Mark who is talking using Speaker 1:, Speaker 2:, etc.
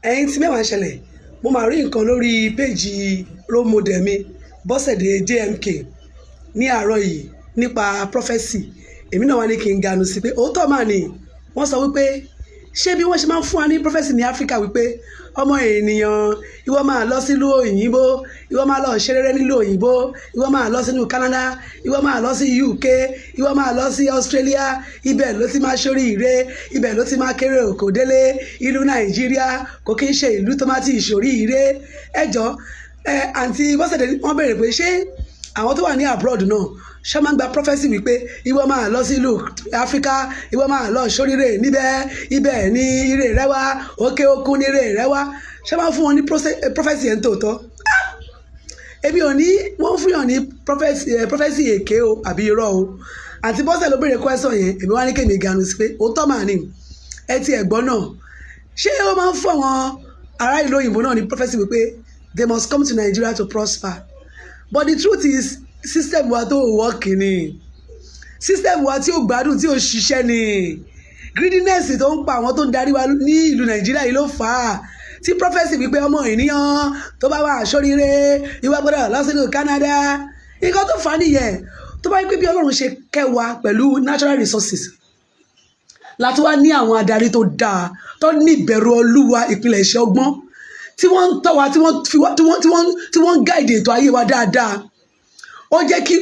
Speaker 1: ẹ̀yin tí mẹ́wàá ṣẹlẹ̀ mo máa rí nǹkan lórí péjì role model mi Bọ́sẹ̀dé JMK ní àárọ̀ yìí nípa prophecy èmi náà wá ní kí n ganu sí pé òótọ́ mà ní wọ́n sọ wípé ṣé bí wọ́n ṣe máa ń fún wa ní prophecy ní Áfíríkà wípé ọmọ ènìyàn ìwọ máa lọ sílùú òyìnbó ìwọ máa lọ ṣe rere nílùú òyìnbó ìwọ máa lọ sínú Canada ìwọ máa lọ sí UK ìwọ máa lọ sí Australia ibẹ̀ ló ti máa ṣorí ire ibẹ̀ ló ti máa kéré òkò délé ìlú Nàìjíríà kò kí ń ṣe ìlú tó máa ti ìṣòrí ire ẹjọ́ àǹtí Bọ́sẹ̀dé wọ́n béèrè pé ṣé àwọn tó wà ní abroad náà ṣé máa ń gba prophecy wípé ìwọ máa lọ sí ìlú Áfíríkà ìwọ máa lọ ṣoríire níbẹ̀ ibẹ̀ ní ire rẹ wá òkè òkun ní ire rẹ wá ṣé máa fún wọn ní prophecy ẹ̀ ń tòótọ́ èmi ò ní wọ́n fún yàn ní prophecy èké o àbí irọ́ o àti Bọ́sẹ̀ ló béèrè question yẹn èmi wá ní kémi ganu sí pé òótọ́ màá ní ẹ ti ẹ̀gbọ́n náà ṣé ó máa ń fún àwọn ará ìlú òyìnbó náà ní prophecy wípé they must come to Nigeria to prosper but the truth is system wa tó work ni system wa tí ó gbádùn tí ó ṣiṣẹ́ ni greediness tó ń pa àwọn tó ń darí wa ní ìlú Nàìjíríà yìí ló fà á tí prophecy wípé ọmọ ènìyàn tó bá wà sóríire ìwà gbọ́dọ̀ lọ sínú Canada nǹkan tó fà á nìyẹn tó bá yẹ pé bí Ọlọ́run ṣe kẹwàá pẹ̀lú natural resources láti wá ní àwọn adarí tó dáa tó ní ìbẹ̀rù Olúwa ìpìlẹ̀ iṣẹ́ ọgbọ́n tí wọ́n ń tọ́ wa tí wọ́n ń gáìdì ètò ayé wa dáadáa ó jẹ́ kí